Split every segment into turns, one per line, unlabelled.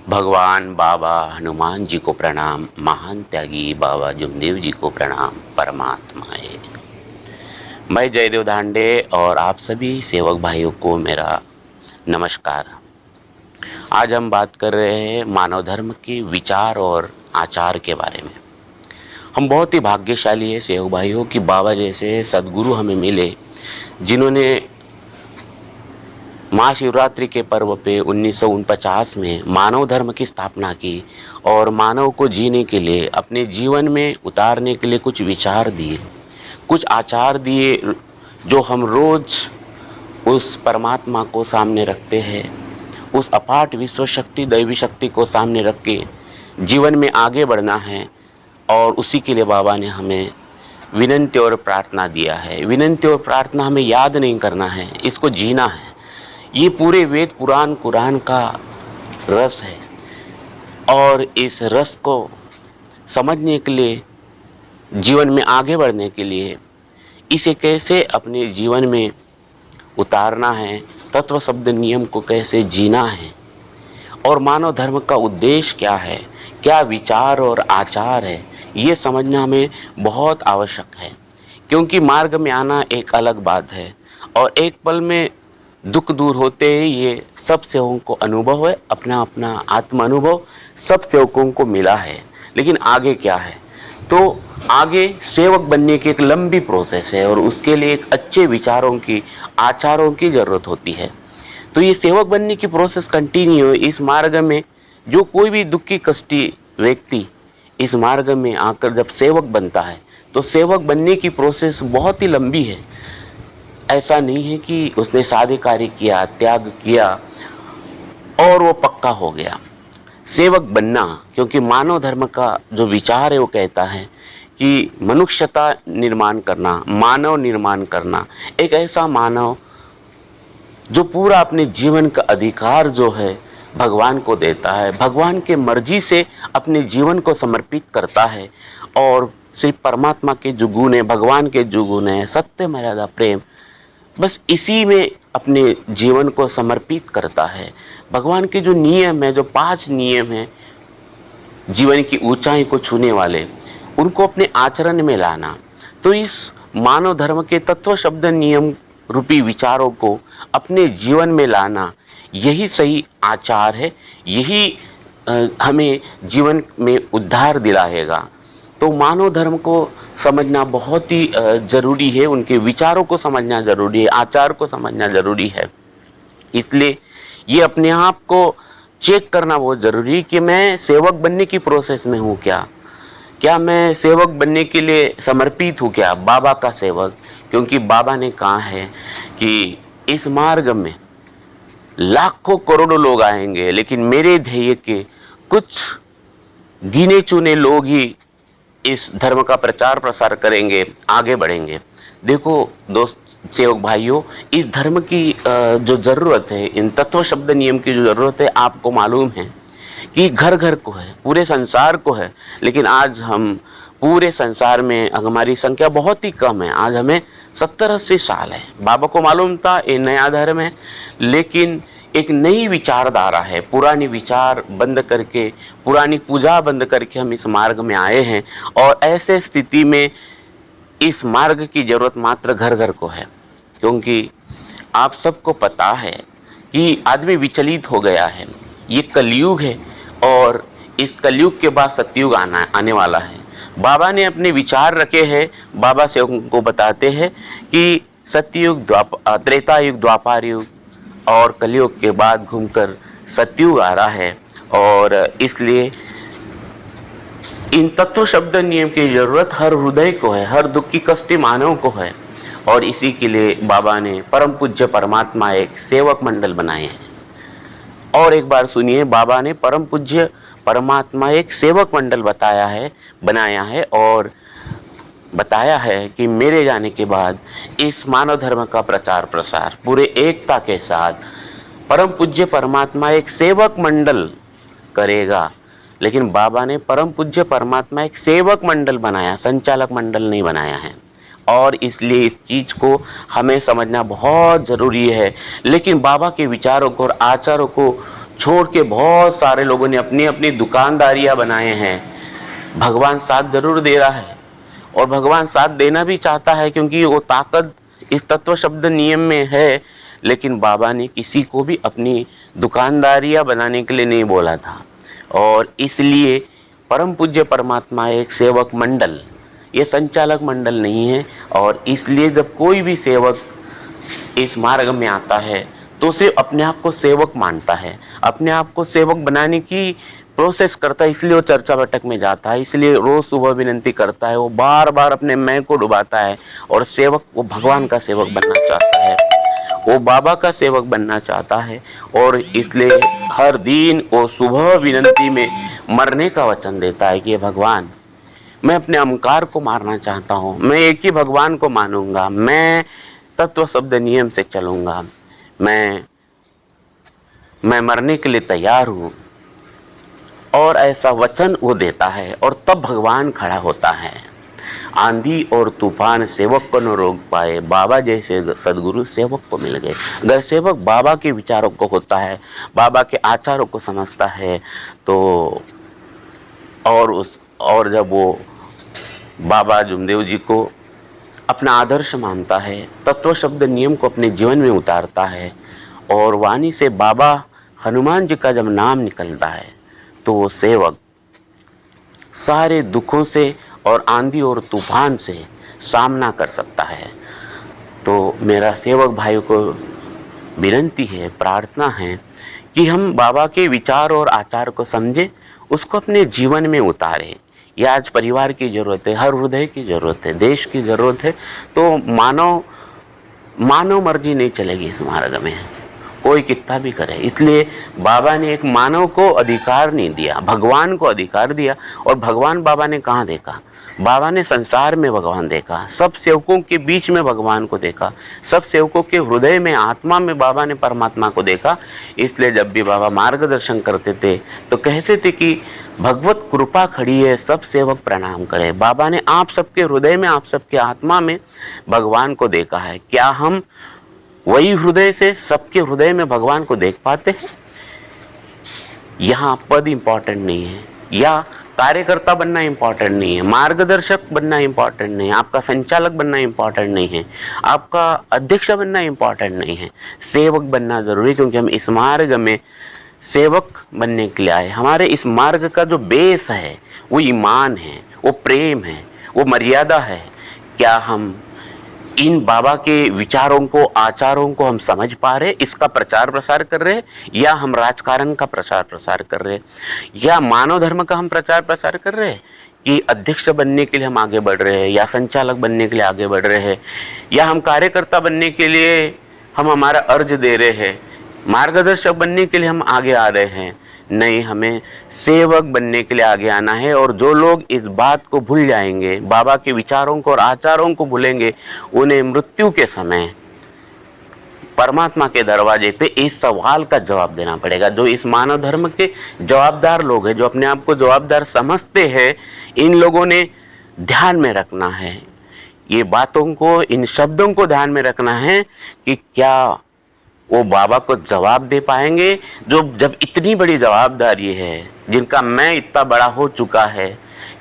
भगवान बाबा हनुमान जी को प्रणाम, महान त्यागी बाबा जुमदेव जी को प्रणाम, परमात्माए। मैं जयदेव धांडे और आप सभी सेवक भाइयों को मेरा नमस्कार। आज हम बात कर रहे हैं मानव धर्म के विचार और आचार के बारे में। हम बहुत ही भाग्यशाली है सेवक भाइयों कि बाबा जैसे सदगुरु हमें मिले, जिन्होंने महाशिवरात्रि के पर्व पे 1949 में मानव धर्म की स्थापना की और मानव को जीने के लिए, अपने जीवन में उतारने के लिए कुछ विचार दिए, कुछ आचार दिए, जो हम रोज उस परमात्मा को सामने रखते हैं, उस अपाट विश्व शक्ति दैवी शक्ति को सामने रख के जीवन में आगे बढ़ना है। और उसी के लिए बाबा ने हमें विनंती और प्रार्थना दिया है। विनंती और प्रार्थना हमें याद नहीं करना है, इसको जीना है। ये पूरे वेद पुराण कुरान का रस है और इस रस को समझने के लिए, जीवन में आगे बढ़ने के लिए, इसे कैसे अपने जीवन में उतारना है, तत्व शब्द नियम को कैसे जीना है और मानव धर्म का उद्देश्य क्या है, क्या विचार और आचार है, ये समझना हमें बहुत आवश्यक है। क्योंकि मार्ग में आना एक अलग बात है और एक पल में दुख दूर होते ही ये सब सेवकों को अनुभव है, अपना अपना आत्म अनुभव सब सेवकों को मिला है। लेकिन आगे क्या है, तो आगे सेवक बनने की एक लंबी प्रोसेस है और उसके लिए एक अच्छे विचारों की, आचारों की जरूरत होती है। तो ये सेवक बनने की प्रोसेस कंटिन्यू है। इस मार्ग में जो कोई भी दुखी कष्टी व्यक्ति इस मार्ग में आकर जब सेवक बनता है, तो सेवक बनने की प्रोसेस बहुत ही लंबी है। ऐसा नहीं है कि उसने सादे कार्य किया, त्याग किया और वो पक्का हो गया। सेवक बनना, क्योंकि मानव धर्म का जो विचार है वो कहता है कि मनुष्यता निर्माण करना, मानव निर्माण करना, एक ऐसा मानव जो पूरा अपने जीवन का अधिकार जो है भगवान को देता है, भगवान के मर्जी से अपने जीवन को समर्पित करता है और सिर्फ परमात्मा के जो गुण है, भगवान के जो गुण है, सत्य, मर्यादा, प्रेम, बस इसी में अपने जीवन को समर्पित करता है। भगवान के जो नियम है, जो 5 नियम हैं जीवन की ऊंचाई को छूने वाले, उनको अपने आचरण में लाना। तो इस मानव धर्म के तत्व शब्द नियम रूपी विचारों को अपने जीवन में लाना, यही सही आचार है। यही हमें जीवन में उद्धार दिलाएगा। तो मानव धर्म को समझना बहुत ही जरूरी है, उनके विचारों को समझना जरूरी है, आचार को समझना जरूरी है। इसलिए ये अपने आप को चेक करना बहुत जरूरी है कि मैं सेवक बनने की प्रोसेस में हूँ क्या मैं सेवक बनने के लिए समर्पित हूँ, क्या बाबा का सेवक। क्योंकि बाबा ने कहा है कि इस मार्ग में लाखों करोड़ों लोग आएंगे, लेकिन मेरे ध्येय के कुछ गिने चुने लोग ही इस धर्म का प्रचार प्रसार करेंगे, आगे बढ़ेंगे। देखो दोस्त सेवक भाइयों, इस धर्म की जो जरूरत है, इन तत्व शब्द नियम की जो जरूरत है, आपको मालूम है कि घर घर को है, पूरे संसार को है। लेकिन आज हम पूरे संसार में, हमारी संख्या बहुत ही कम है। आज हमें 70-80 साल है। बाबा को मालूम था ये नया धर्म है, लेकिन एक नई विचारधारा है। पुरानी विचार बंद करके, पुरानी पूजा बंद करके हम इस मार्ग में आए हैं और ऐसे स्थिति में इस मार्ग की जरूरत मात्र घर घर को है। क्योंकि आप सबको पता है कि आदमी विचलित हो गया है। ये कलयुग है और इस कलयुग के बाद सतयुग आने वाला है। बाबा ने अपने विचार रखे हैं। बाबा सेवकों को बताते हैं कि सतयुग, त्रेता युग, द्वापर युग और कलयुग के बाद घूमकर सतयुग आ रहा है। और इसलिए इन तत्व शब्द नियम की जरूरत हर हृदय को है, हर दुखी कष्टी मानव को है। और इसी के लिए बाबा ने परम पूज्य परमात्मा एक सेवक मंडल बनाए हैं। और एक बार सुनिए, बाबा ने परम पूज्य परमात्मा एक सेवक मंडल बनाया है और बताया है कि मेरे जाने के बाद इस मानव धर्म का प्रचार प्रसार पूरे एकता के साथ परम पूज्य परमात्मा एक सेवक मंडल करेगा। लेकिन बाबा ने परम पूज्य परमात्मा एक सेवक मंडल बनाया, संचालक मंडल नहीं बनाया है। और इसलिए इस चीज को हमें समझना बहुत जरूरी है। लेकिन बाबा के विचारों को और आचारों को छोड़ के बहुत सारे लोगों ने अपनी अपनी दुकानदारियां बनाए हैं। भगवान साथ जरूर दे रहा है और भगवान साथ देना भी चाहता है, क्योंकि वो ताकत इस तत्व शब्द नियम में है। लेकिन बाबा ने किसी को भी अपनी दुकानदारियां बनाने के लिए नहीं बोला था। और इसलिए परम पूज्य परमात्मा एक सेवक मंडल, ये संचालक मंडल नहीं है। और इसलिए जब कोई भी सेवक इस मार्ग में आता है तो सिर्फ अपने आप को सेवक मानता है, अपने आप को सेवक बनाने की प्रोसेस करता है। इसलिए वो चर्चा बैठक में जाता है, इसलिए रोज सुबह विनती करता है, वो बार बार अपने मैं को डुबाता है। और सेवक वो भगवान का सेवक बनना चाहता है, वो बाबा का सेवक बनना चाहता है। और इसलिए हर दिन वो सुबह विनती में मरने का वचन देता है कि भगवान, मैं अपने अहंकार को मारना चाहता हूँ, मैं एक ही भगवान को मानूंगा, मैं तत्व शब्द नियम से चलूंगा, मैं मरने के लिए तैयार हूं। और ऐसा वचन वो देता है और तब भगवान खड़ा होता है। आंधी और तूफान सेवक को न रोक पाए, बाबा जैसे सदगुरु सेवक को मिल गए। अगर सेवक बाबा के विचारों को होता है, बाबा के आचारों को समझता है, तो और जब वो बाबा जुमदेव जी को अपना आदर्श मानता है, तत्व शब्द नियम को अपने जीवन में उतारता है, और वाणी से बाबा हनुमान जी का जब नाम निकलता है, तो वो सेवक सारे दुखों से और आंधी और तूफान से सामना कर सकता है। तो मेरा सेवक भाइयों को विनती है, प्रार्थना है कि हम बाबा के विचार और आचार को समझें, उसको अपने जीवन में उतारें। यह आज परिवार की जरूरत है, हर हृदय की जरूरत है, देश की जरूरत है। तो मानव मर्जी नहीं चलेगी इस मार्ग में, कोई कितना भी करे। इसलिए बाबा ने एक मानव को अधिकार नहीं दिया, भगवान को अधिकार दिया। और भगवान बाबा ने कहाँ देखा? बाबा ने संसार में भगवान देखा, सब सेवकों के बीच में भगवान को देखा, सब सेवकों के हृदय में, आत्मा में बाबा ने परमात्मा को देखा। इसलिए जब भी बाबा मार्गदर्शन करते थे तो कहते थे कि भगवत कृपा खड़ी है, सब सेवक प्रणाम करें। बाबा ने आप सबके हृदय में, आप सबके आत्मा में भगवान को देखा है। क्या हम वही हृदय से सबके हृदय में भगवान को देख पाते हैं? यहाँ पद इंपॉर्टेंट नहीं है, या कार्यकर्ता बनना इंपॉर्टेंट नहीं है, मार्गदर्शक बनना इंपॉर्टेंट नहीं है, आपका संचालक बनना इंपॉर्टेंट नहीं है, आपका अध्यक्ष बनना इंपॉर्टेंट नहीं है, सेवक बनना जरूरी है। क्योंकि हम इस मार्ग में सेवक बनने के लिए आए। हमारे इस मार्ग का जो बेस है वो ईमान है, वो प्रेम है, वो मर्यादा है। क्या हम इन बाबा के विचारों को, आचारों को हम समझ पा रहे, इसका प्रचार प्रसार कर रहे, या हम राजकारण का प्रचार प्रसार कर रहे, या मानव धर्म का हम प्रचार प्रसार कर रहे कि अध्यक्ष बनने के लिए हम आगे बढ़ रहे हैं, या संचालक बनने के लिए आगे बढ़ रहे हैं, या हम कार्यकर्ता बनने के लिए हम हमारा अर्ज दे रहे हैं, मार्गदर्शक बनने के लिए हम आगे आ रहे हैं? नहीं, हमें सेवक बनने के लिए आगे आना है। और जो लोग इस बात को भूल जाएंगे, बाबा के विचारों को और आचारों को भूलेंगे, उन्हें मृत्यु के समय परमात्मा के दरवाजे पे इस सवाल का जवाब देना पड़ेगा। जो इस मानव धर्म के जवाबदार लोग हैं, जो अपने आप को जवाबदार समझते हैं, इन लोगों ने ध्यान में रखना है, ये बातों को, इन शब्दों को ध्यान में रखना है कि क्या वो बाबा को जवाब दे पाएंगे। जो जब इतनी बड़ी जवाबदारी है, जिनका मैं इतना बड़ा हो चुका है,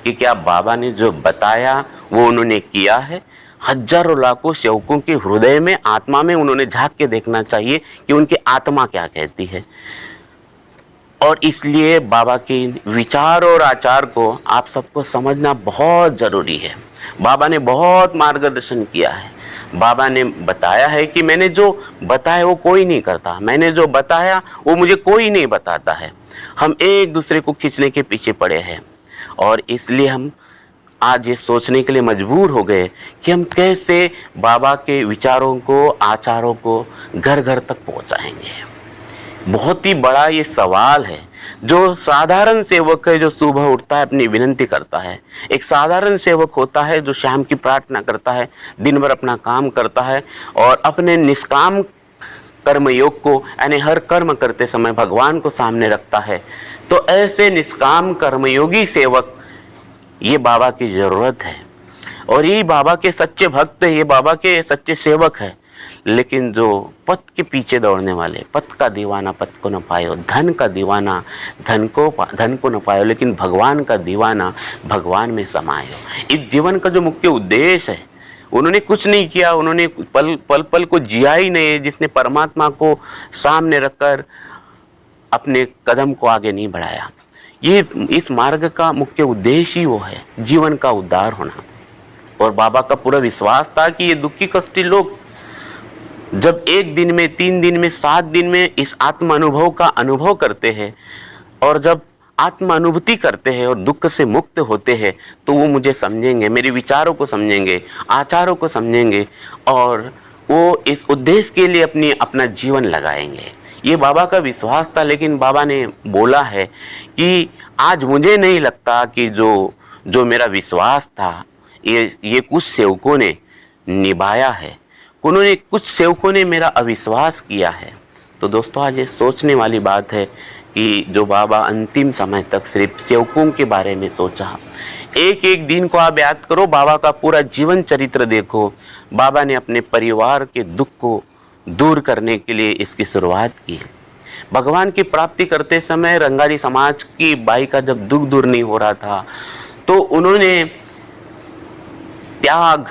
कि क्या बाबा ने जो बताया वो उन्होंने किया है? हजारों लाखों सेवकों के हृदय में, आत्मा में उन्होंने झांक के देखना चाहिए कि उनकी आत्मा क्या कहती है। और इसलिए बाबा के विचार और आचार को आप सबको समझना बहुत जरूरी है। बाबा ने बहुत मार्गदर्शन किया है। बाबा ने बताया है कि मैंने जो बताया वो कोई नहीं करता, मैंने जो बताया वो मुझे कोई नहीं बताता है। हम एक दूसरे को खींचने के पीछे पड़े हैं, और इसलिए हम आज ये सोचने के लिए मजबूर हो गए कि हम कैसे बाबा के विचारों को, आचारों को घर घर तक पहुंचाएंगे। बहुत ही बड़ा ये सवाल है। जो साधारण सेवक है, जो सुबह उठता है, अपनी विनती करता है, एक साधारण सेवक होता है जो शाम की प्रार्थना करता है, दिन भर अपना काम करता है, और अपने निष्काम कर्मयोग को, यानी हर कर्म करते समय भगवान को सामने रखता है। तो ऐसे निष्काम कर्मयोगी सेवक, ये बाबा की जरूरत है, और ये बाबा के सच्चे भक्त है, ये बाबा के सच्चे सेवक है। लेकिन जो पथ के पीछे दौड़ने वाले, पथ का दीवाना पथ को न पायो, धन का दीवाना धन को न पायो, लेकिन भगवान का दीवाना भगवान में समायो। इस जीवन का जो मुख्य उद्देश्य है, उन्होंने कुछ नहीं किया, उन्होंने पल पल पल को जिया ही नहीं, जिसने परमात्मा को सामने रखकर अपने कदम को आगे नहीं बढ़ाया। ये इस मार्ग का मुख्य उद्देश्य ही वो है, जीवन का उद्धार होना। और बाबा का पूरा विश्वास था कि ये दुखी कष्टी लोग जब 1 दिन में, 3 दिन में, 7 दिन में इस आत्म अनुभव का अनुभव करते हैं, और जब आत्म अनुभूति करते हैं और दुख से मुक्त होते हैं, तो वो मुझे समझेंगे, मेरे विचारों को समझेंगे, आचारों को समझेंगे, और वो इस उद्देश्य के लिए अपना जीवन लगाएंगे। ये बाबा का विश्वास था। लेकिन बाबा ने बोला है कि आज मुझे नहीं लगता कि जो मेरा विश्वास था ये कुछ सेवकों ने निभाया है, कुछ सेवकों ने मेरा अविश्वास किया है। तो दोस्तों, आज ये सोचने वाली बात है कि जो बाबा अंतिम समय तक सिर्फ सेवकों के बारे में सोचा। एक एक दिन को आप याद करो, बाबा का पूरा जीवन चरित्र देखो। बाबा ने अपने परिवार के दुख को दूर करने के लिए इसकी शुरुआत की। भगवान की प्राप्ति करते समय रंगारी समाज की बाई का जब दुख दूर नहीं हो रहा था, तो उन्होंने त्याग,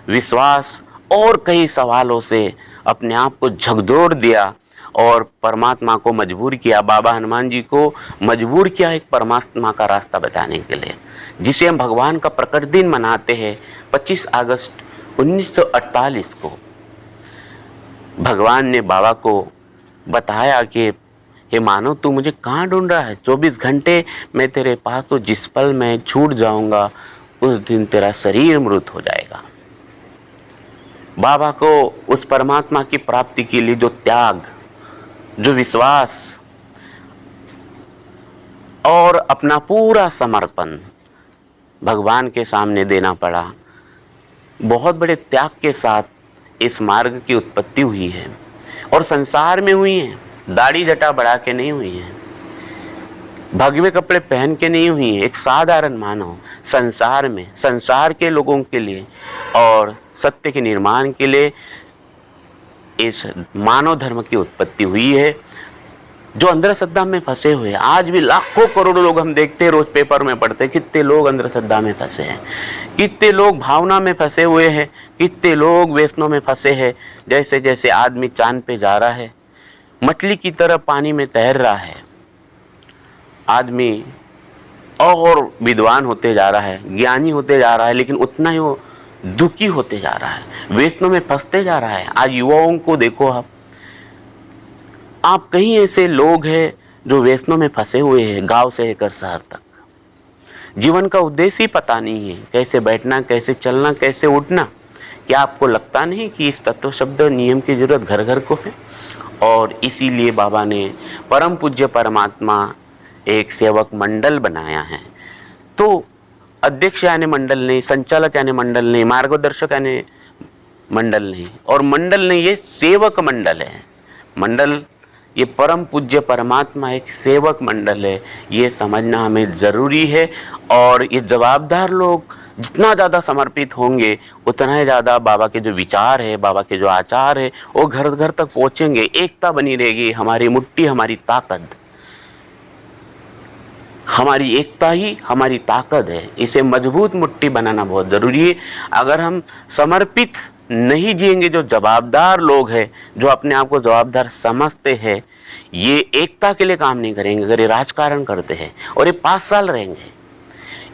विश्वास और कई सवालों से अपने आप को झकझोर दिया और परमात्मा को मजबूर किया। बाबा हनुमान जी को मजबूर किया एक परमात्मा का रास्ता बताने के लिए, जिसे हम भगवान का प्रकट दिन मनाते हैं 25 अगस्त 1948 को। भगवान ने बाबा को बताया कि हे मानव, तू मुझे कहाँ ढूंढ रहा है? 24 घंटे मैं तेरे पास हूँ, जिस पल मैं छूट जाऊंगा उस दिन तेरा शरीर मृत हो जाएगा। बाबा को उस परमात्मा की प्राप्ति के लिए जो त्याग, जो विश्वास और अपना पूरा समर्पण भगवान के सामने देना पड़ा। बहुत बड़े त्याग के साथ इस मार्ग की उत्पत्ति हुई है, और संसार में हुई है। दाढ़ी जटा बढ़ा के नहीं हुई है, भगवे कपड़े पहन के नहीं हुई है। एक साधारण मानव संसार में, संसार के लोगों के लिए और सत्य के निर्माण के लिए इस मानव धर्म की उत्पत्ति हुई है, जो अंधश्रद्धा में फंसे हुए। आज भी लाखों करोड़ों लोग हम देखते हैं, रोज पेपर में पढ़ते हैं, कितने लोग अंधश्रद्धा में फंसे हैं, कितने लोग भावना में फंसे हुए हैं, कितने लोग वैष्णव में फंसे हैं। जैसे जैसे आदमी चांद पे जा रहा है, मछली की तरह पानी में तैर रहा है, आदमी और विद्वान होते जा रहा है, ज्ञानी होते जा रहा है, लेकिन उतना ही वो दुखी होते जा रहा है, वैष्णव में फंसते जा रहा है। आज युवाओं को देखो, आप कहीं ऐसे लोग हैं जो वैष्णव में फंसे हुए हैं, गांव से लेकर शहर तक। जीवन का उद्देश्य ही पता नहीं है, कैसे बैठना, कैसे चलना, कैसे उठना। क्या आपको लगता नहीं कि इस तत्व शब्द नियम की जरूरत घर घर को है? और इसीलिए बाबा ने परम पूज्य परमात्मा एक सेवक मंडल बनाया है। तो अध्यक्ष यानी मंडल नहीं, संचालक यानी मंडल नहीं, मार्गदर्शक यानी मंडल नहीं, और मंडल नहीं, ये सेवक मंडल है। मंडल, ये परम पूज्य परमात्मा एक सेवक मंडल है, ये समझना हमें जरूरी है। और ये जवाबदार लोग जितना ज़्यादा समर्पित होंगे, उतना ही ज़्यादा बाबा के जो विचार है, बाबा के जो आचार है, वो घर घर तक पहुँचेंगे। एकता बनी रहेगी। हमारी मुट्ठी हमारी ताकत, हमारी एकता ही हमारी ताकत है। इसे मजबूत मुट्ठी बनाना बहुत जरूरी है। अगर हम समर्पित नहीं जिएंगे, जो जवाबदार लोग हैं, जो अपने आप को जवाबदार समझते हैं, ये एकता के लिए काम नहीं करेंगे। अगर ये राजकारण करते हैं, और ये 5 साल रहेंगे,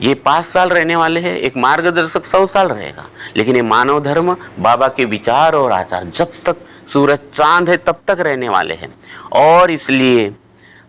ये 5 साल रहने वाले हैं, एक मार्गदर्शक 100 साल रहेगा। लेकिन ये मानव धर्म, बाबा के विचार और आचार जब तक सूरज चांद है तब तक रहने वाले हैं। और इसलिए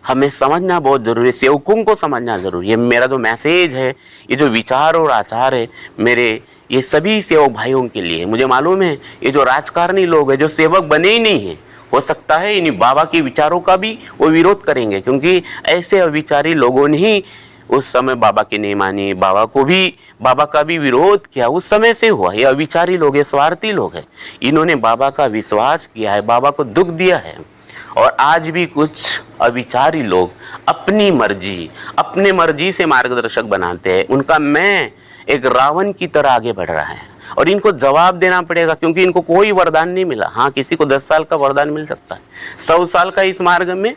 हमें समझना बहुत जरूरी है, सेवकों को समझना जरूरी है। मेरा जो मैसेज है, ये जो विचार और आचार है, मेरे ये सभी सेवक भाइयों के लिए। मुझे मालूम है ये जो राजकारणी लोग हैं, जो सेवक बने ही नहीं है, हो सकता है इन्हीं बाबा के विचारों का भी वो विरोध करेंगे, क्योंकि ऐसे अविचारी लोगों ने ही उस समय बाबा की नहीं मानी, बाबा का भी विरोध किया। उस समय से हुआ। ये अविचारी लोग है, स्वार्थी लोग हैं। इन्होंने बाबा का विश्वास किया है, बाबा को दुख दिया है। और आज भी कुछ अविचारी लोग अपनी मर्जी से मार्गदर्शक बनाते हैं। उनका मैं एक रावण की तरह आगे बढ़ रहा है। और इनको जवाब देना पड़ेगा, क्योंकि इनको कोई वरदान नहीं मिला। हाँ, किसी को 10 साल का वरदान मिल सकता है, 100 साल का इस मार्ग में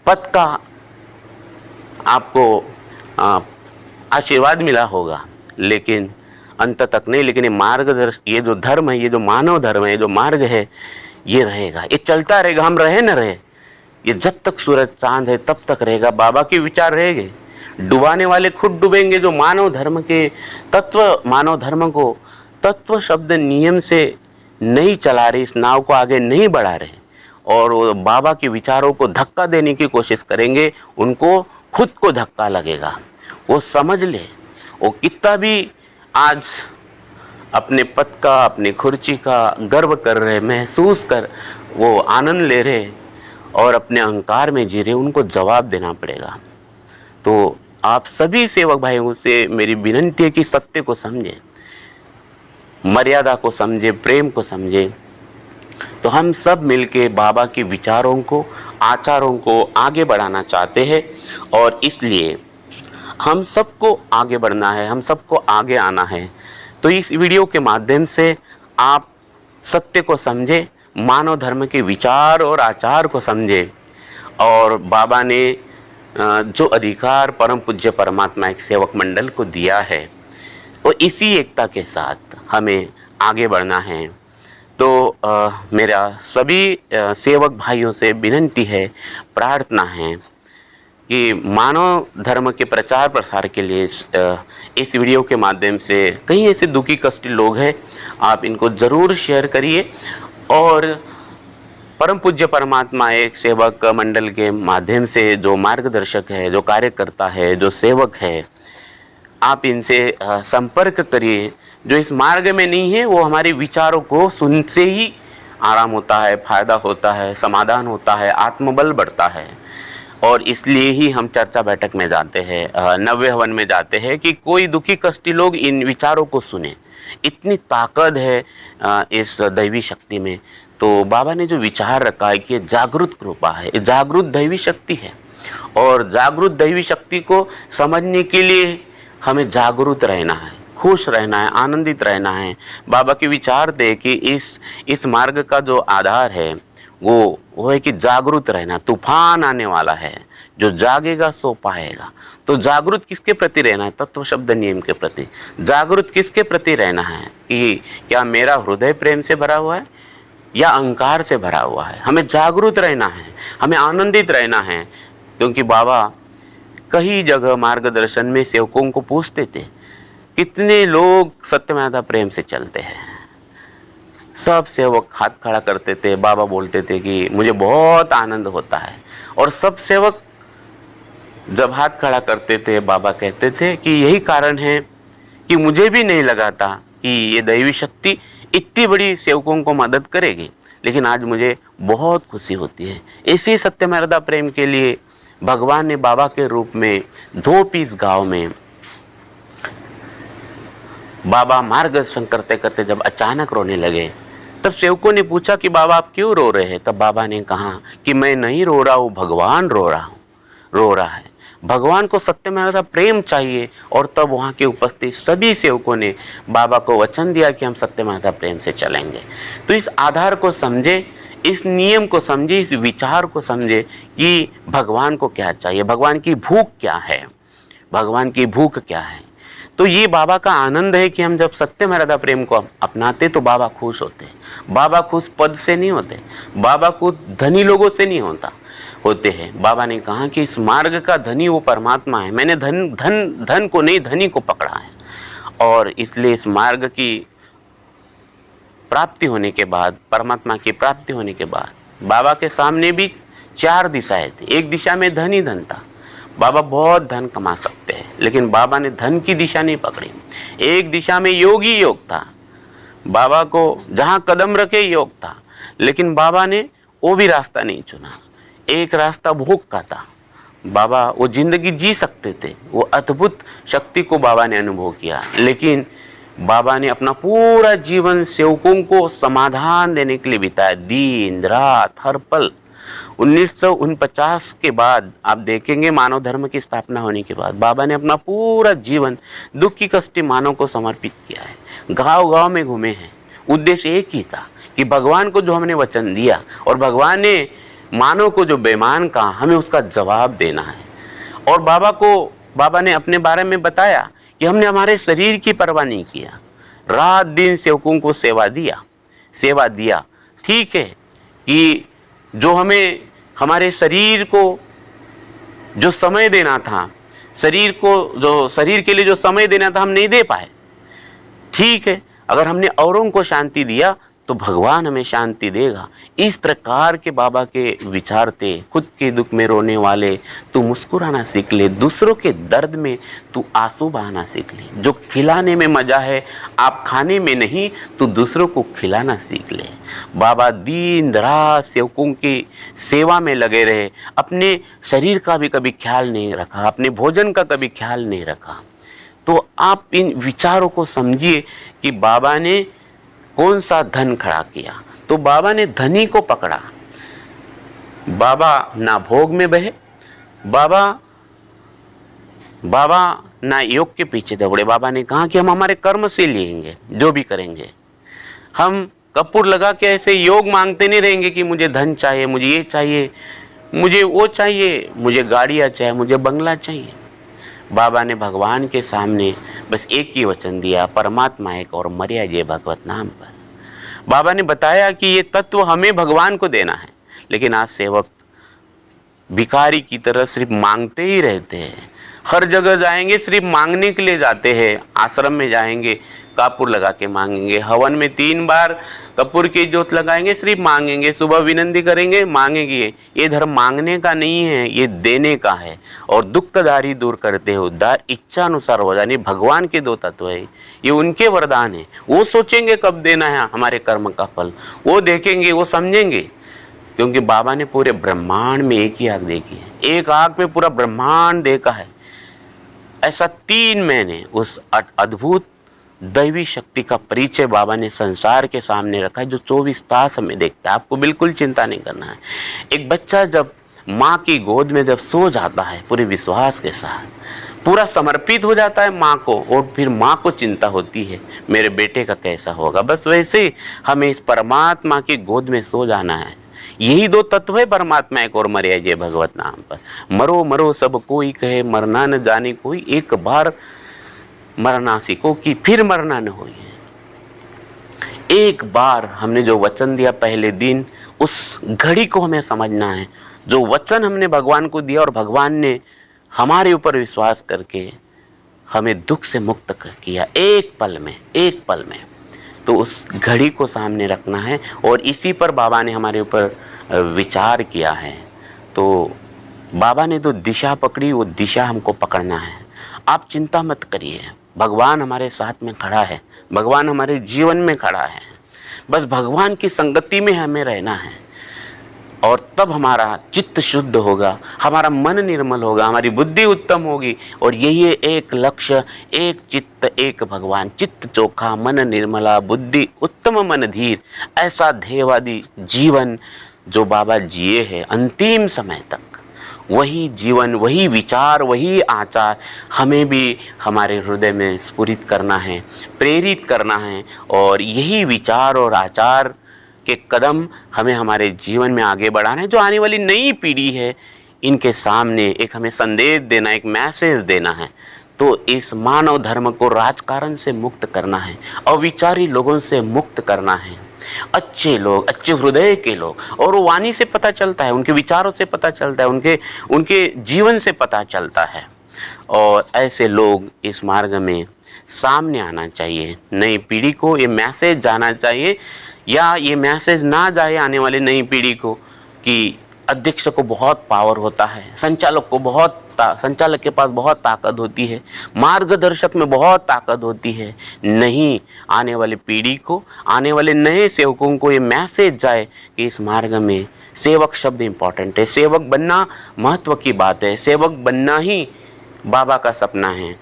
पथ का आपको आशीर्वाद मिला होगा, लेकिन अंत तक नहीं। लेकिन ये मार्गदर्शन, ये जो धर्म है, ये जो मानव धर्म है, ये जो मार्ग है, ये रहेगा, ये चलता रहेगा। हम रहे न रहे, ये जब तक सूरज चांद है तब तक रहेगा। बाबा के विचार रहेंगे, डुबाने वाले खुद डूबेंगे। जो मानव धर्म के तत्व, मानव धर्म को तत्व शब्द नियम से नहीं चला रहे, इस नाव को आगे नहीं बढ़ा रहे, और वो बाबा के विचारों को धक्का देने की कोशिश करेंगे, उनको खुद को धक्का लगेगा। वो समझ ले, वो कितना भी आज अपने पद का, अपनी खुर्ची का गर्व कर रहे, महसूस कर वो आनंद ले रहे और अपने अहंकार में जी रहे, उनको जवाब देना पड़ेगा। तो आप सभी सेवक भाइयों से मेरी विनती है कि सत्य को समझे, मर्यादा को समझे, प्रेम को समझे। तो हम सब मिलके बाबा के विचारों को, आचारों को आगे बढ़ाना चाहते हैं, और इसलिए हम सबको आगे बढ़ना है, हम सबको आगे आना है। तो इस वीडियो के माध्यम से आप सत्य को समझे, मानव धर्म के विचार और आचार को समझे, और बाबा ने जो अधिकार परम पूज्य परमात्मा एक सेवक मंडल को दिया है, वो इसी एकता के साथ हमें आगे बढ़ना है। तो मेरा सभी सेवक भाइयों से विनती है, प्रार्थना है कि मानव धर्म के प्रचार प्रसार के लिए इस वीडियो के माध्यम से कई ऐसे दुखी कष्टी लोग हैं, आप इनको जरूर शेयर करिए, और परम पूज्य परमात्मा एक सेवक मंडल के माध्यम से जो मार्गदर्शक है, जो कार्यकर्ता है, जो सेवक है, आप इनसे संपर्क करिए। जो इस मार्ग में नहीं है, वो हमारे विचारों को सुनते ही आराम होता है, फायदा होता है, समाधान होता है, आत्मबल बढ़ता है। और इसलिए ही हम चर्चा बैठक में जाते हैं, नव्य हवन में जाते हैं, कि कोई दुखी कष्टी लोग इन विचारों को सुने। इतनी ताकत है इस दैवी शक्ति में। तो बाबा ने जो विचार रखा है कि ये जागृत कृपा है, ये जागृत दैवी शक्ति है, और जागृत दैवी शक्ति को समझने के लिए हमें जागरूक रहना है, खुश रहना है, आनंदित रहना है। बाबा के विचार थे कि इस मार्ग का जो आधार है वो है कि जागरूक रहना। तूफान आने वाला है, जो जागेगा सो पाएगा। तो जागरूक किसके प्रति रहना है? तत्व शब्द नियम के प्रति। जागरूक किसके प्रति रहना है कि क्या मेरा हृदय प्रेम से भरा हुआ है या अहंकार से भरा हुआ है? हमें जागरूक रहना है, हमें आनंदित रहना है, क्योंकि बाबा कई जगह मार्गदर्शन में सेवकों को पूछते थे, कितने लोग सत्यमेव प्रेम से चलते हैं? सब सेवक हाथ खड़ा करते थे। बाबा बोलते थे कि मुझे बहुत आनंद होता है, और सब सेवक जब हाथ खड़ा करते थे, बाबा कहते थे कि यही कारण है कि मुझे भी नहीं लगा था कि ये दैवी शक्ति इतनी बड़ी सेवकों को मदद करेगी, लेकिन आज मुझे बहुत खुशी होती है। इसी सत्यमेव प्रेम के लिए भगवान ने बाबा के रूप में 2 पीस गांव में बाबा मार्गदर्शन करते करते जब अचानक रोने लगे, तब सेवकों ने पूछा कि बाबा आप क्यों रो रहे हैं? तब बाबा ने कहा कि मैं नहीं रो रहा हूँ, भगवान रो रहा है। भगवान को सत्यमेव प्रेम चाहिए। और तब वहाँ के उपस्थित सभी सेवकों ने बाबा को वचन दिया कि हम सत्यमेव प्रेम से चलेंगे। तो इस आधार को समझे, इस नियम को समझे, इस विचार को समझे कि भगवान को क्या चाहिए, भगवान की भूख क्या है, भगवान की भूख क्या है। तो ये बाबा का आनंद है कि हम जब सत्यमेव प्रेम को अपनाते तो बाबा खुश होते हैं। बाबा खुश पद से नहीं होते, बाबा खुश धनी लोगों से नहीं होते हैं। बाबा ने कहा कि इस मार्ग का धनी वो परमात्मा है, मैंने धन को नहीं, धनी को पकड़ा है। और इसलिए इस मार्ग की प्राप्ति होने के बाद, परमात्मा की प्राप्ति होने के बाद, बाबा के सामने भी 4 दिशाएं थी। एक दिशा में धन ही धन था, बाबा बहुत धन कमा सकते हैं, लेकिन बाबा ने धन की दिशा नहीं पकड़ी। एक दिशा में योग ही योग था, बाबा को जहां कदम रखे योग था, लेकिन बाबा ने वो भी रास्ता नहीं चुना। एक रास्ता भोग का था। बाबा वो जिंदगी जी सकते थे, वो अद्भुत शक्ति को बाबा ने अनुभव किया, लेकिन बाबा ने अपना पूरा जीवन सेवकों को समाधान देने के लिए बिताया। दिन रात हर पल 1949 के बाद आप देखेंगे, मानव धर्म की स्थापना होने के बाद बाबा ने अपना पूरा जीवन दुखी कष्टी मानव को समर्पित किया है। गांव गांव में घूमे हैं। उद्देश्य एक ही था कि भगवान को जो हमने वचन दिया और भगवान ने मानव को जो बेईमान कहा, हमें उसका जवाब देना है। और बाबा ने अपने बारे में बताया कि हमने हमारे शरीर की परवाह नहीं किया, रात दिन सेवकों को सेवा दिया। ठीक है कि जो हमें हमारे शरीर को जो समय देना था, शरीर के लिए जो समय देना था, हम नहीं दे पाए। ठीक है, अगर हमने औरों को शांति दिया तो भगवान हमें शांति देगा। इस प्रकार के बाबा के विचार थे। खुद के दुख में रोने वाले तू मुस्कुराना सीख ले, दूसरों के दर्द में तू आंसू बहाना सीख ले। जो खिलाने में मजा है आप खाने में नहीं, तू दूसरों को खिलाना सीख ले। बाबा दिन रात सेवकों की सेवा में लगे रहे, अपने शरीर का भी कभी ख्याल नहीं रखा, अपने भोजन का कभी ख्याल नहीं रखा। तो आप इन विचारों को समझिए कि बाबा ने कौन सा धन खड़ा किया। तो बाबा ने धनी को पकड़ा। बाबा ना भोग में बहे, बाबा ना योग के पीछे दौड़े। बाबा ने कहा कि हम हमारे कर्म से लेंगे, जो भी करेंगे। हम कपूर लगा के ऐसे योग मांगते नहीं रहेंगे कि मुझे धन चाहिए, मुझे ये चाहिए, मुझे वो चाहिए, मुझे गाड़ियाँ चाहिए, मुझे बंगला चाहिए। बाबा ने भगवान के सामने बस एक ही वचन दिया, परमात्मा एक और मर्या जय भगवत नाम पर। बाबा ने बताया कि ये तत्व हमें भगवान को देना है, लेकिन आज सेवक भिखारी की तरह सिर्फ मांगते ही रहते हैं। हर जगह जाएंगे सिर्फ मांगने के लिए जाते हैं। आश्रम में जाएंगे कपूर लगा के मांगेंगे, हवन में 3 बार कपूर की ज्योत लगाएंगे, सिर्फ मांगेंगे, सुबह विनंती करेंगे, मांगेंगे। ये धर्म मांगने का नहीं है, ये देने का है। और दुखदारी दूर करते हो, उद्धार इच्छा अनुसार हो जाने। भगवान के 2 तत्व है, ये उनके वरदान है। वो सोचेंगे कब देना है हमारे कर्म का फल, वो देखेंगे, वो समझेंगे। क्योंकि बाबा ने पूरे ब्रह्मांड में एक ही आग देखी है, एक आग में पूरा ब्रह्मांड देखा है। ऐसा 3 महीने उस अद्भुत दैवी शक्ति का परिचय बाबा ने संसार के सामने रखा है, जो 24 तास हमें देखता है। आपको बिल्कुल चिंता नहीं करना है। एक बच्चा जब माँ की गोद में जब सो जाता है, पूरे विश्वास के साथ पूरा समर्पित हो जाता है माँ को, और फिर माँ को चिंता होती है मेरे बेटे का कैसा होगा। बस वैसे ही हमें इस परमात्मा की गोद में सो जाना है। यही 2 तत्व है, परमात्मा एक और मर्या जय भगवत नाम पर। मरो मरो सब कोई कहे, मरना न जाने कोई, एक बार मरना सीखो कि फिर मरना न हो। एक बार हमने जो वचन दिया पहले दिन, उस घड़ी को हमें समझना है। जो वचन हमने भगवान को दिया और भगवान ने हमारे ऊपर विश्वास करके हमें दुख से मुक्त किया एक पल में, तो उस घड़ी को सामने रखना है। और इसी पर बाबा ने हमारे ऊपर विचार किया है। तो बाबा ने तो दिशा पकड़ी, वो दिशा हमको पकड़ना है। आप चिंता मत करिए, भगवान हमारे साथ में खड़ा है, भगवान हमारे जीवन में खड़ा है। बस भगवान की संगति में हमें रहना है, और तब हमारा चित्त शुद्ध होगा, हमारा मन निर्मल होगा, हमारी बुद्धि उत्तम होगी। और यही है एक लक्ष्य, एक चित्त एक भगवान। चित्त चोखा, मन निर्मला, बुद्धि उत्तम, मन धीर। ऐसा ध्येयवादी जीवन जो बाबा जिए हैं अंतिम समय तक, वही जीवन, वही विचार, वही आचार हमें भी हमारे हृदय में स्फुरित करना है, प्रेरित करना है। और यही विचार और आचार के कदम हमें हमारे जीवन में आगे बढ़ाना है। जो आने वाली नई पीढ़ी है, इनके सामने एक हमें संदेश देना, एक मैसेज देना है। तो इस मानव धर्म को राजकारण से मुक्त करना है, अविचारी लोगों से मुक्त करना है। अच्छे लोग, अच्छे हृदय के लोग, और वो वाणी से पता चलता है, उनके विचारों से पता चलता है, उनके जीवन से पता चलता है। और ऐसे लोग इस मार्ग में सामने आना चाहिए। नई पीढ़ी को ये मैसेज जाना चाहिए, या ये मैसेज ना जाए आने वाली नई पीढ़ी को कि अध्यक्ष को बहुत पावर होता है, संचालक के पास बहुत ताकत होती है, मार्गदर्शक में बहुत ताकत होती है। नहीं, आने वाली पीढ़ी को, आने वाले नए सेवकों को ये मैसेज जाए कि इस मार्ग में सेवक शब्द इंपॉर्टेंट है, सेवक बनना महत्व की बात है, सेवक बनना ही बाबा का सपना है।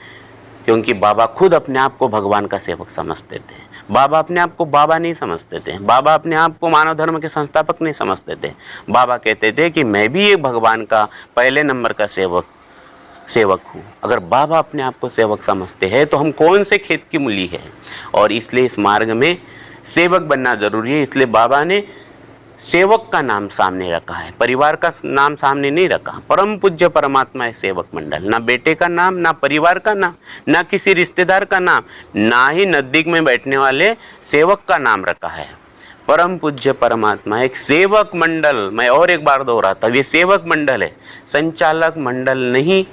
क्योंकि बाबा खुद अपने आप को भगवान का सेवक समझते थे। बाबा अपने आप को बाबा नहीं समझते थे, बाबा अपने आप को मानव धर्म के संस्थापक नहीं समझते थे। बाबा कहते थे कि मैं भी एक भगवान का पहले नंबर का सेवक हूँ। अगर बाबा अपने आप को सेवक समझते हैं तो हम कौन से खेत की मूली है। और इसलिए इस मार्ग में सेवक बनना जरूरी है। इसलिए बाबा ने सेवक का नाम सामने रखा है, परिवार का नाम सामने नहीं रखा। परम पूज्य परमात्मा है सेवक मंडल, ना बेटे का नाम, ना परिवार का नाम, ना किसी रिश्तेदार का नाम, ना ही नजदीक में बैठने वाले सेवक का नाम रखा है। परम पूज्य परमात्मा एक सेवक मंडल, मैं और एक बार दोहराता हूं, ये सेवक मंडल है, संचालक मंडल नहीं,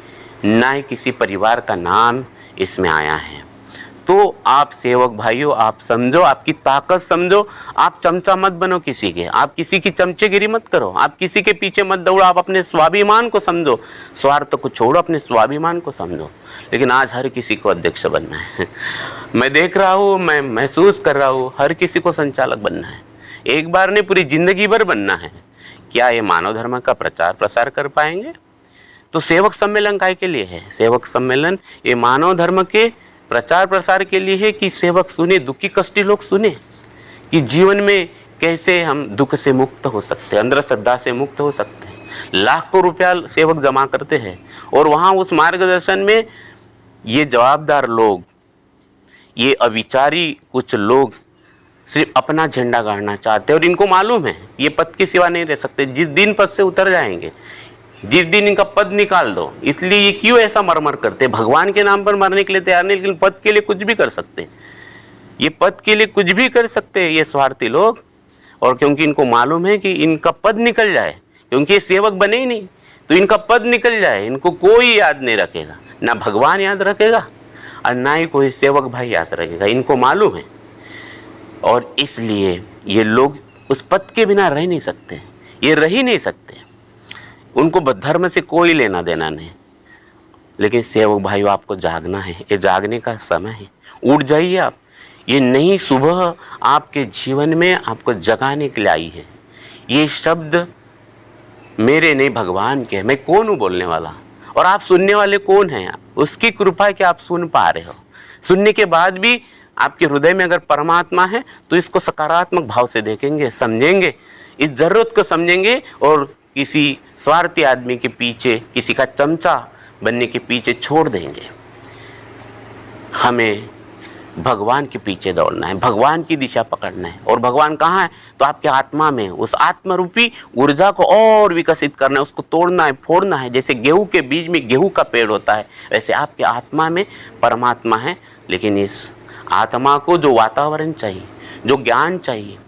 ना ही किसी परिवार का नाम इसमें आया है। तो आप सेवक भाइयों, आप समझो, आपकी ताकत समझो। आप चमचा मत बनो किसी के, आप किसी की चमचेगिरी मत करो, आप किसी के पीछे मत दौड़ो, आप अपने स्वाभिमान को समझो। स्वार्थ को छोड़ो, अपने स्वाभिमान को समझो। लेकिन आज हर किसी को अध्यक्ष बनना है। मैं देख रहा हूँ, मैं महसूस कर रहा हूँ, हर किसी को संचालक बनना है। एक बार नहीं, पूरी जिंदगी भर बनना है। क्या ये मानव धर्म का प्रचार प्रसार कर पाएंगे? तो सेवक सम्मेलन काय के लिए है? सेवक सम्मेलन ये मानव धर्म के प्रचार प्रसार के लिए है कि सेवक सुने, दुखी कष्टी लोग सुने कि जीवन में कैसे हम दुख से मुक्त हो सकते हैं, अंधश्रद्धा से मुक्त हो सकते हैं। लाखों रुपया सेवक जमा करते हैं और वहां उस मार्गदर्शन में ये जवाबदार लोग, ये अविचारी कुछ लोग सिर्फ अपना झंडा गाड़ना चाहते हैं और इनको मालूम है ये पद की सिवा नहीं रह सकते। जिस दिन पद से उतर जाएंगे, जिस दिन इनका पद निकाल दो, इसलिए ये क्यों ऐसा मरमर करते? भगवान के नाम पर मरने के लिए तैयार नहीं, लेकिन पद के लिए कुछ भी कर सकते। ये पद के लिए कुछ भी कर सकते हैं ये स्वार्थी लोग। और क्योंकि इनको मालूम है कि इनका पद निकल जाए, क्योंकि ये सेवक बने ही नहीं, तो इनका पद निकल जाए, इनको कोई याद नहीं रखेगा, ना भगवान याद रखेगा और ना ही कोई सेवक भाई याद रखेगा, इनको मालूम है। और इसलिए ये लोग उस पद के बिना रह नहीं सकते, ये रह ही नहीं सकते, उनको धर्म से कोई लेना देना नहीं। लेकिन सेवक भाइयों, आपको जागना है, ये जागने का समय है। उठ जाइए आप। ये नई सुबह आपके जीवन में आपको जगाने के लिए आई है। ये शब्द मेरे नहीं, भगवान के। मैं कौन हूं बोलने वाला, और आप सुनने वाले कौन हैं? उसकी कृपा है कि आप सुन पा रहे हो। सुनने के बाद भी आपके हृदय में अगर परमात्मा है तो इसको सकारात्मक भाव से देखेंगे, समझेंगे, इस जरूरत को समझेंगे और किसी स्वार्थी आदमी के पीछे, किसी का चमचा बनने के पीछे छोड़ देंगे। हमें भगवान के पीछे दौड़ना है, भगवान की दिशा पकड़ना है। और भगवान कहाँ है? तो आपके आत्मा में। उस आत्मरूपी ऊर्जा को और विकसित करना है, उसको तोड़ना है, फोड़ना है। जैसे गेहूं के बीज में गेहूं का पेड़ होता है, वैसे आपके आत्मा में परमात्मा है। लेकिन इस आत्मा को जो वातावरण चाहिए, जो ज्ञान चाहिए,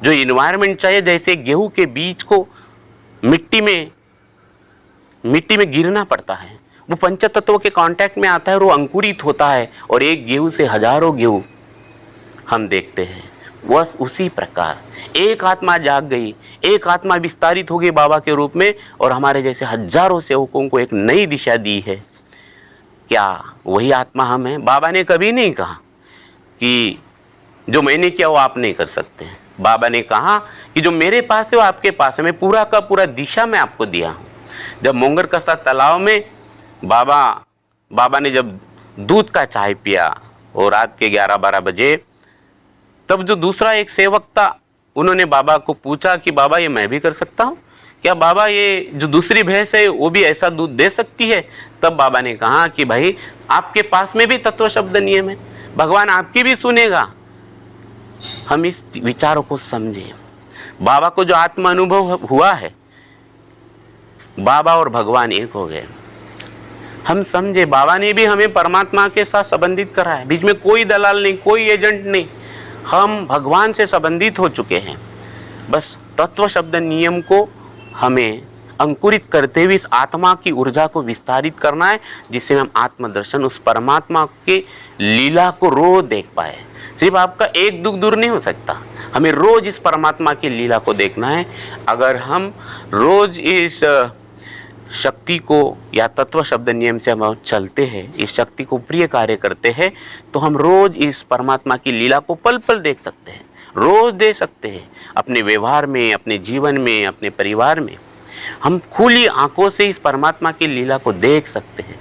जो इन्वायरमेंट चाहिए, जैसे गेहूं के बीज को मिट्टी में गिरना पड़ता है, वो पंचतत्व के कांटेक्ट में आता है और वो अंकुरित होता है, और एक गेहूं से हजारों गेहूं हम देखते हैं। बस उसी प्रकार एक आत्मा जाग गई, एक आत्मा विस्तारित हो गई बाबा के रूप में, और हमारे जैसे हजारों सेवकों को एक नई दिशा दी है। क्या वही आत्मा हम हैं? बाबा ने कभी नहीं कहा कि जो मैंने किया वो आप नहीं कर सकते। बाबा ने कहा कि जो मेरे पास है वो आपके पास है, मैं पूरा का पूरा दिशा में आपको दिया हूं। जब मोंगर कसा तालाब में बाबा ने जब दूध का चाय पिया और रात के 11-12 बजे, तब जो दूसरा एक सेवक था, उन्होंने बाबा को पूछा कि बाबा ये मैं भी कर सकता हूँ क्या? बाबा ये जो दूसरी भैंस है वो भी ऐसा दूध दे सकती है? तब बाबा ने कहा कि भाई आपके पास में भी तत्व शब्द नियम है, भगवान आपकी भी सुनेगा। हम इस विचारों को समझें। बाबा को जो आत्मा अनुभव हुआ है, बाबा और भगवान एक हो गए। हम समझे, बाबा ने भी हमें परमात्मा के साथ संबंधित करा है, बीच में कोई दलाल नहीं, कोई एजेंट नहीं, हम भगवान से संबंधित हो चुके हैं। बस तत्व शब्द नियम को हमें अंकुरित करते हुए इस आत्मा की ऊर्जा को विस्तारित करना है, जिससे हम आत्मदर्शन, उस परमात्मा के लीला को रोज देख पाए। सिर्फ आपका एक दुख दूर नहीं हो सकता, हमें रोज इस परमात्मा की लीला को देखना है। अगर हम रोज इस शक्ति को या तत्व शब्द नियम से हम चलते हैं, इस शक्ति को प्रिय कार्य करते हैं, तो हम रोज इस परमात्मा की लीला को पल पल देख सकते हैं, रोज देख सकते हैं। अपने व्यवहार में, अपने जीवन में, अपने परिवार में हम खुली आंखों से इस परमात्मा की लीला को देख सकते हैं।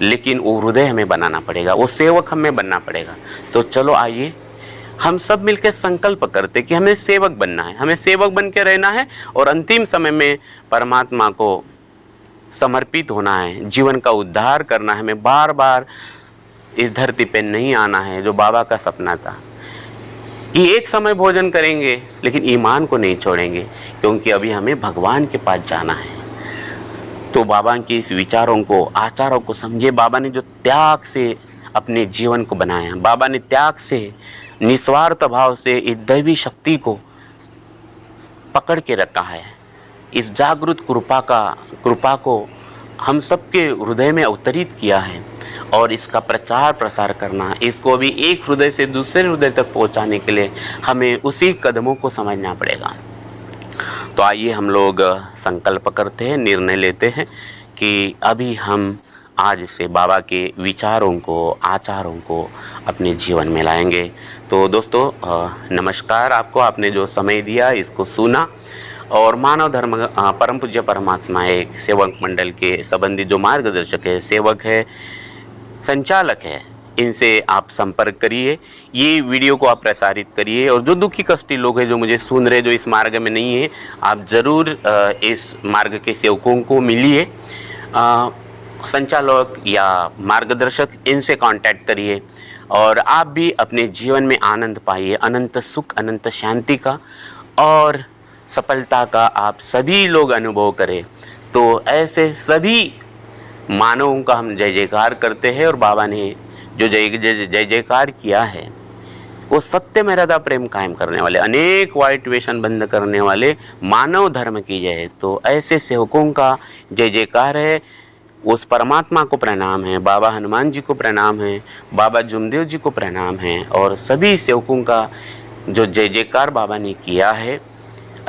लेकिन वो हृदय हमें बनाना पड़ेगा, वो सेवक हमें बनना पड़ेगा। तो चलो आइए हम सब मिलकर संकल्प करते कि हमें सेवक बनना है, हमें सेवक बन के रहना है और अंतिम समय में परमात्मा को समर्पित होना है, जीवन का उद्धार करना है, हमें बार बार इस धरती पे नहीं आना है, जो बाबा का सपना था कि एक समय भोजन करेंगे लेकिन ईमान को नहीं छोड़ेंगे, क्योंकि अभी हमें भगवान के पास जाना है। तो बाबा के इस विचारों को, आचारों को समझे। बाबा ने जो त्याग से अपने जीवन को बनाया, बाबा ने त्याग से, निस्वार्थ भाव से इस दैवी शक्ति को पकड़ के रखा है। इस जागृत कृपा को हम सबके हृदय में अवतरित किया है और इसका प्रचार प्रसार करना, इसको भी एक हृदय से दूसरे हृदय तक पहुंचाने के लिए हमें उसी कदमों को समझना पड़ेगा। तो आइए हम लोग संकल्प करते हैं, निर्णय लेते हैं कि अभी हम आज से बाबा के विचारों को, आचारों को अपने जीवन में लाएंगे। तो दोस्तों नमस्कार आपको, आपने जो समय दिया इसको सुना और मानव धर्म परम पूज्य परमात्मा एक सेवक मंडल के संबंधी जो मार्गदर्शक है, सेवक है, संचालक है, इनसे आप संपर्क करिए, ये वीडियो को आप प्रसारित करिए और जो दुखी कष्टी लोग हैं जो मुझे सुन रहे, जो इस मार्ग में नहीं है, आप जरूर इस मार्ग के सेवकों को मिलिए, संचालक या मार्गदर्शक, इनसे कांटेक्ट करिए और आप भी अपने जीवन में आनंद पाइए, अनंत सुख, अनंत शांति का और सफलता का आप सभी लोग अनुभव करें। तो ऐसे सभी मानवों का हम जय जयकार करते हैं और बाबा ने जो जय जयकार किया है वो सत्य में हृदय प्रेम कायम करने वाले, अनेक वाइट वेशन बंद करने वाले मानव धर्म की जय। तो ऐसे सेवकों का जय जयकार है, उस परमात्मा को प्रणाम है, बाबा हनुमान जी को प्रणाम है, बाबा जुमदेव जी को प्रणाम है और सभी सेवकों का जो जय जयकार बाबा ने किया है।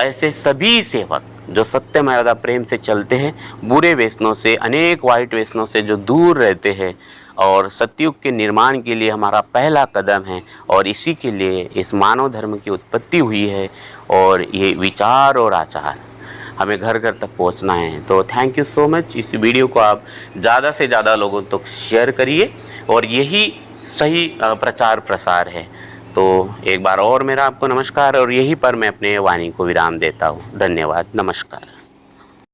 ऐसे सभी सेवक जो सत्य मर्यादा प्रेम से चलते हैं, बुरे व्यसनों से, अनेक वाइट व्यसनों से जो दूर रहते हैं और सतयुग के निर्माण के लिए हमारा पहला कदम है और इसी के लिए इस मानव धर्म की उत्पत्ति हुई है और ये विचार और आचार हमें घर घर तक पहुंचना है। तो थैंक यू सो मच। इस वीडियो को आप ज़्यादा से ज़्यादा लोगों तक शेयर करिए और यही सही प्रचार प्रसार है। तो एक बार और मेरा आपको नमस्कार और यहीं पर मैं अपने वाणी को विराम देता हूँ। धन्यवाद, नमस्कार।